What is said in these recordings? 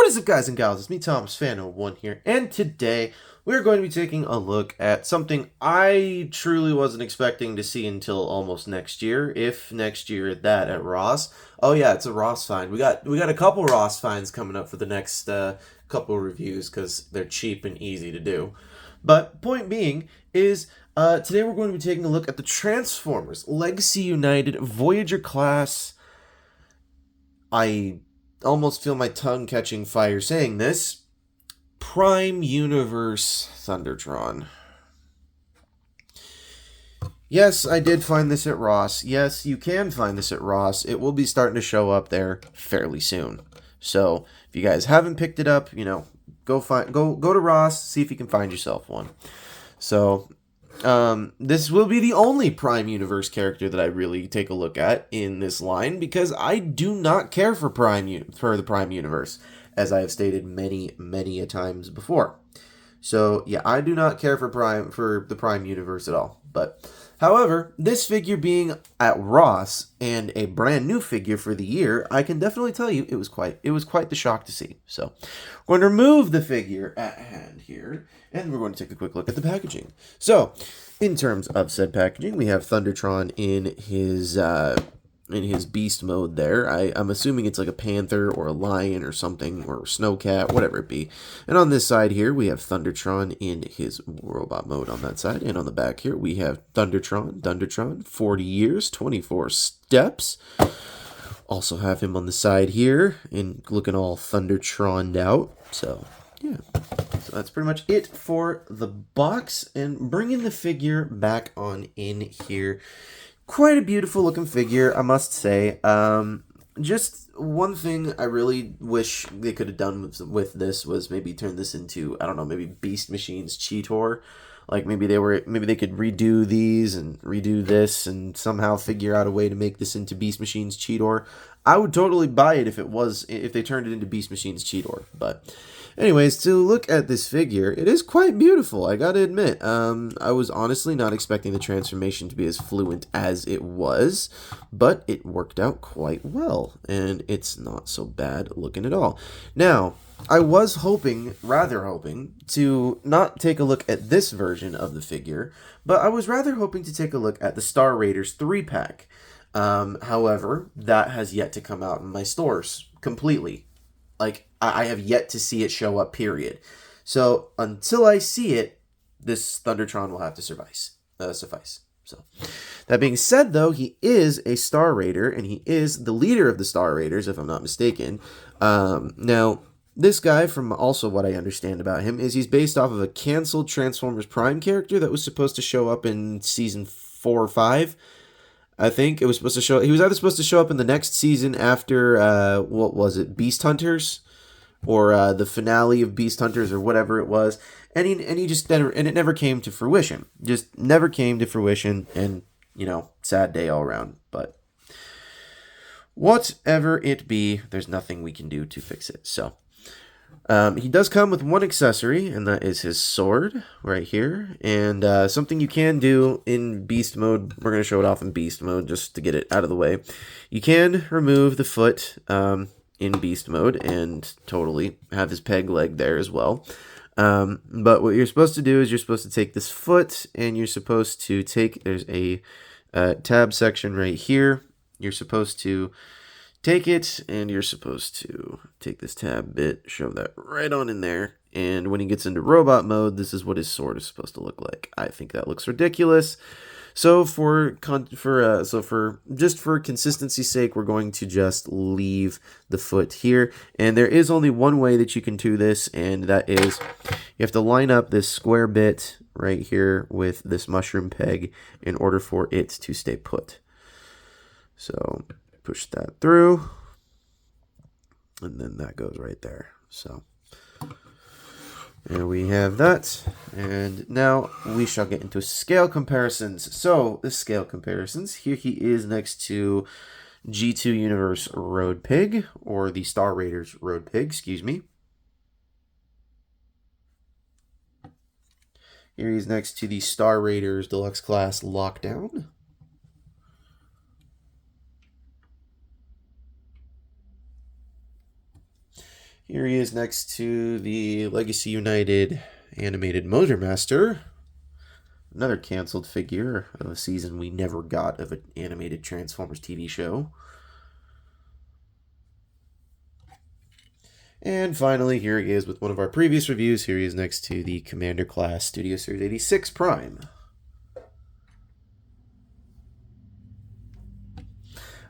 is up, guys and gals? It's me, Thomas Fan01 here, and today we're going to be taking a look at something I truly wasn't expecting to see until almost next year, if next year at that, at Ross. Oh yeah, it's a Ross find. We got a couple Ross finds coming up for the next couple reviews because they're cheap and easy to do. But point being is, today we're going to be taking a look at the Transformers Legacy United Voyager class. I almost feel my tongue catching fire saying this. Prime Universe Thundertron. Yes, I did find this at Ross. Yes, you can find this at Ross. It will be starting to show up there fairly soon. So, if you guys haven't picked it up, go to Ross, see if you can find yourself one. So, this will be the only Prime Universe character that I really take a look at in this line, because I do not care for the Prime Universe, as I have stated many a times before. So yeah, I do not care for the Prime Universe at all. But however, this figure being at Ross and a brand new figure for the year, I can definitely tell you it was quite the shock to see. So we're going to remove the figure at hand here, and we're going to take a quick look at the packaging. So, in terms of said packaging, we have Thundertron in his beast mode there. I'm assuming it's like a panther or a lion or something, or a snowcat, whatever it be. And on this side here, we have Thundertron in his robot mode on that side. And on the back here, we have Thundertron, 40 years, 24 steps. Also have him on the side here, and looking all Thundertroned out. So, yeah. So that's pretty much it for the box. And bringing the figure back on in here. Quite a beautiful looking figure, I must say. Just one thing I really wish they could have done with this was maybe turn this into, I don't know, maybe Beast Machine's Cheetor. Like maybe they could redo these and redo this and somehow figure out a way to make this into Beast Machine's Cheetor. I would totally buy it if they turned it into Beast Machine's Cheetor. But anyways, to look at this figure, it is quite beautiful, I gotta admit. I was honestly not expecting the transformation to be as fluent as it was, but it worked out quite well, and it's not so bad looking at all. Now, I was rather hoping, to not take a look at this version of the figure, but I was rather hoping to take a look at the Star Raiders 3-pack. However, that has yet to come out in my stores completely. Like, I have yet to see it show up, period. So, until I see it, this Thundertron will have to suffice. So, that being said, though, he is a Star Raider, and he is the leader of the Star Raiders, if I'm not mistaken. Now, this guy, from also what I understand about him, is he's based off of a canceled Transformers Prime character that was supposed to show up in season 4 or 5. I think it was supposed to show. He was either supposed to show up in the next season after what was it, Beast Hunters, or the finale of Beast Hunters, or whatever it was. And it never came to fruition. Just never came to fruition, and sad day all around. But whatever it be, there's nothing we can do to fix it. So. He does come with one accessory, and that is his sword right here. And something you can do in beast mode, we're going to show it off in beast mode just to get it out of the way. You can remove the foot in beast mode and totally have his peg leg there as well. But what you're supposed to do is you're supposed to take this foot, and you're supposed to there's a tab section right here. You're supposed to take it, and you're supposed to take this tab bit, shove that right on in there, and when he gets into robot mode, this is what his sword is supposed to look like. I think that looks ridiculous. So for consistency's sake, we're going to just leave the foot here, and there is only one way that you can do this, and that is you have to line up this square bit right here with this mushroom peg in order for it to stay put. So push that through, and then that goes right there. So there we have that, and now we shall get into scale comparisons. So the scale comparisons, here he is next to G2 Universe Road Pig, or the Star Raiders Road Pig, excuse me. Here he's next to the Star Raiders Deluxe Class Lockdown. Here he is next to the Legacy United animated Motormaster. Another canceled figure of a season we never got of an animated Transformers TV show. And finally, here he is with one of our previous reviews. Here he is next to the Commander Class Studio Series 86 Prime.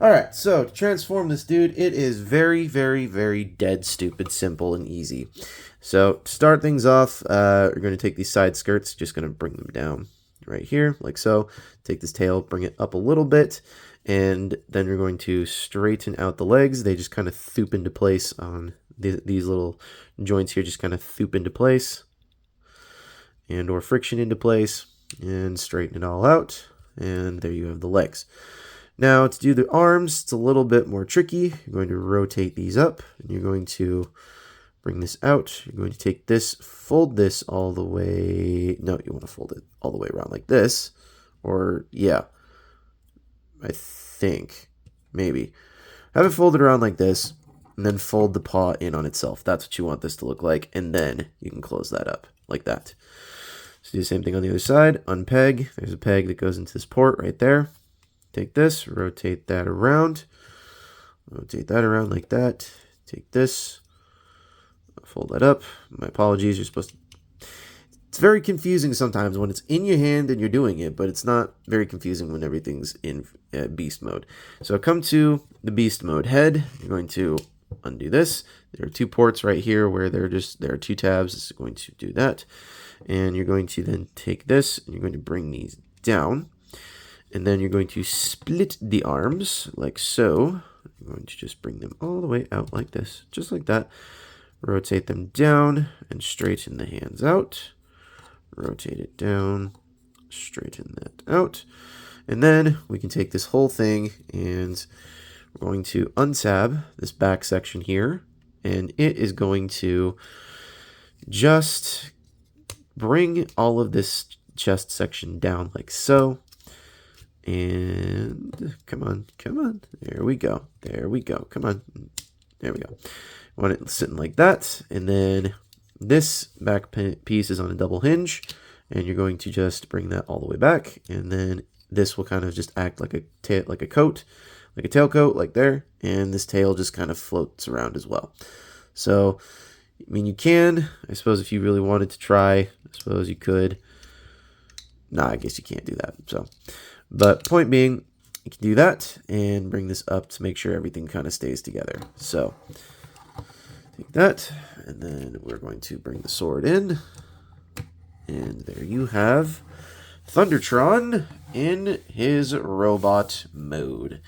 Alright, so to transform this dude, it is very, very, very dead stupid, simple, and easy. So to start things off, we're going to take these side skirts, just going to bring them down right here, like so. Take this tail, bring it up a little bit, and then you're going to straighten out the legs. They just kind of thoop into place on these little joints here, just kind of thoop into place, and or friction into place, and straighten it all out, and there you have the legs. Now, to do the arms, it's a little bit more tricky. You're going to rotate these up, and you're going to bring this out. You're going to take this, fold this all the way... No, you want to fold it all the way around like this. Or, yeah. I think. Maybe. Have it folded around like this, and then fold the paw in on itself. That's what you want this to look like, and then you can close that up, like that. So do the same thing on the other side. Unpeg. There's a peg that goes into this port right there. Take this, rotate that around like that. Take this, fold that up. My apologies, you're supposed to... It's very confusing sometimes when it's in your hand and you're doing it, but it's not very confusing when everything's in beast mode. So come to the beast mode head. You're going to undo this. There are two ports right here where there are two tabs. It's going to do that. And you're going to then take this and you're going to bring these down. And then you're going to split the arms like so. You're going to just bring them all the way out like this, just like that. Rotate them down and straighten the hands out. Rotate it down, straighten that out. And then we can take this whole thing and we're going to untab this back section here. And it is going to just bring all of this chest section down like so. And come on, there we go, come on, there we go. Want it sitting like that, and then this back piece is on a double hinge, and you're going to just bring that all the way back, and then this will kind of just act like a coat, like a tail coat, like there, and this tail just kind of floats around as well. So, I mean, you can, I suppose if you really wanted to try, I suppose you could. Nah, I guess you can't do that, so... But point being, you can do that and bring this up to make sure everything kind of stays together. So take that, and then we're going to bring the sword in. And there you have Thundertron in his robot mode.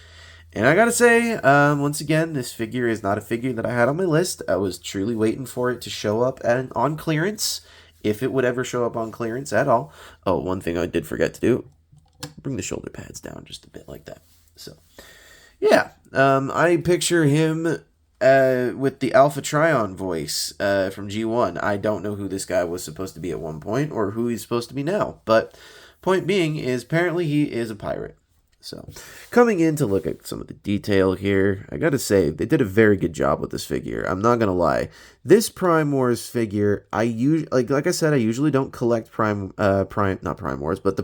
And I gotta say, once again, this figure is not a figure that I had on my list. I was truly waiting for it to show up on clearance, if it would ever show up on clearance at all. Oh, one thing I did forget to do. Bring the shoulder pads down just a bit like that. So, yeah. I picture him with the Alpha Trion voice from G1. I don't know who this guy was supposed to be at one point or who he's supposed to be now. But point being is apparently he is a pirate. So, coming in to look at some of the detail here, I gotta say, they did a very good job with this figure. I'm not gonna lie. This Prime Wars figure, I usually, like I said, I usually don't collect not Prime Wars, but the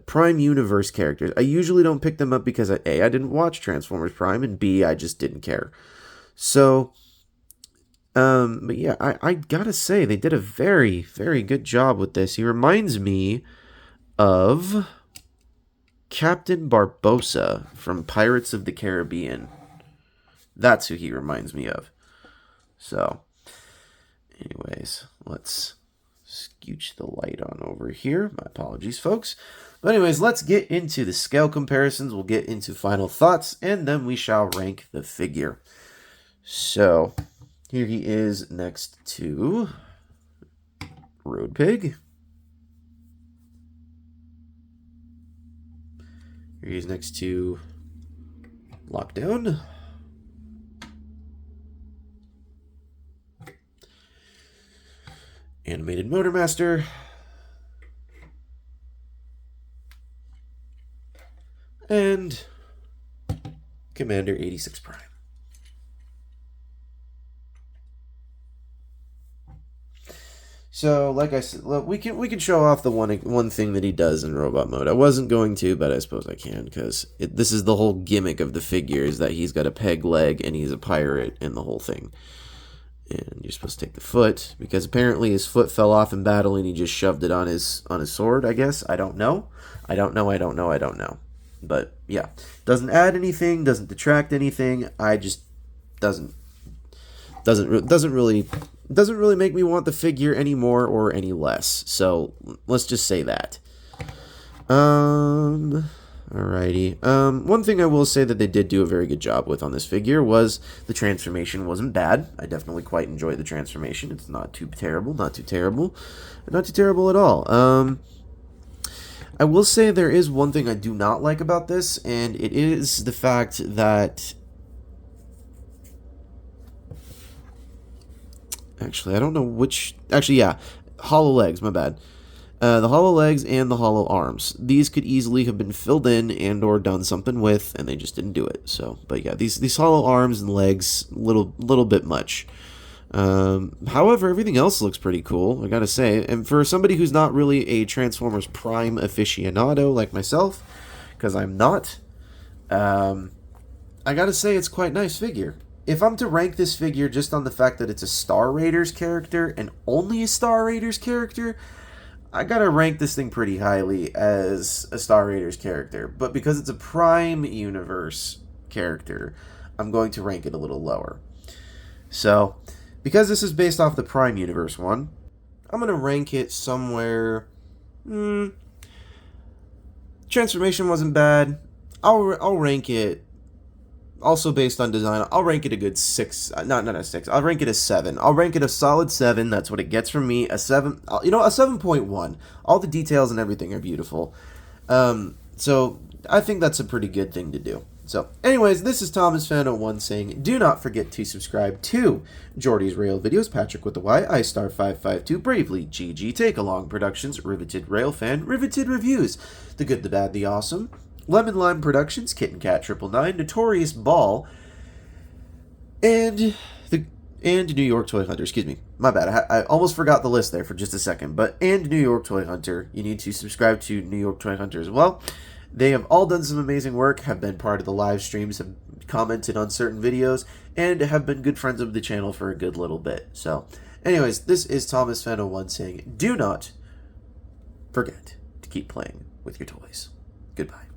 Prime Universe characters. I usually don't pick them up because A, I didn't watch Transformers Prime, and B, I just didn't care. So, but yeah, I gotta say, they did a very, very good job with this. He reminds me of Captain Barbossa from Pirates of the Caribbean. That's who he reminds me of. So, anyways, let's scooch the light on over here. My apologies, folks. But anyways, let's get into the scale comparisons. We'll get into final thoughts, and then we shall rank the figure. So, here he is next to Road Pig. Here he is next to Lockdown. Animated Motormaster. And Commander 86 Prime. So, like I said, look, we can show off the one thing that he does in robot mode. I wasn't going to, but I suppose I can, because this is the whole gimmick of the figure, is that he's got a peg leg and he's a pirate and the whole thing. And you're supposed to take the foot, because apparently his foot fell off in battle and he just shoved it on his sword, I guess. I don't know. I don't know. But yeah, doesn't add anything, doesn't detract anything. I just doesn't really make me want the figure any more or any less. So let's just say that. Alrighty. One thing I will say that they did do a very good job with on this figure was the transformation wasn't bad. I definitely quite enjoyed the transformation. It's not too terrible, not too terrible at all. I will say there is one thing I do not like about this, and it is the fact that... Actually, I don't know which... Actually, yeah. Hollow legs, my bad. The hollow legs and the hollow arms. These could easily have been filled in and or done something with, and they just didn't do it. So, but yeah, these hollow arms and legs, little bit much. However, everything else looks pretty cool, I gotta say. And for somebody who's not really a Transformers Prime aficionado like myself, because I'm not, I gotta say it's quite a nice figure. If I'm to rank this figure just on the fact that it's a Star Raiders character, and only a Star Raiders character, I gotta rank this thing pretty highly as a Star Raiders character. But because it's a Prime Universe character, I'm going to rank it a little lower. So, because this is based off the Prime Universe one, I'm gonna rank it somewhere... Transformation wasn't bad. I'll rank it... Also based on design, I'll rank it a good 6. Not a 6. I'll rank it a 7. I'll rank it a solid 7. That's what it gets from me. A 7. A 7.1. All the details and everything are beautiful. So I think that's a pretty good thing to do. So, anyways, this is Thomas Fan01 saying, do not forget to subscribe to Jordy's Rail Videos, Patrick with the Y, iStar552, Bravely, GG, Take Along Productions, Riveted Rail Fan, Riveted Reviews, The Good, the Bad, the Awesome, Lemon Lime Productions, Kitten Cat 999, Notorious Ball, and New York Toy Hunter. Excuse me, my bad. I almost forgot the list there for just a second. And New York Toy Hunter. You need to subscribe to New York Toy Hunter as well. They have all done some amazing work, have been part of the live streams, have commented on certain videos, and have been good friends of the channel for a good little bit. So, anyways, this is Thomas Fan01 saying, do not forget to keep playing with your toys. Goodbye.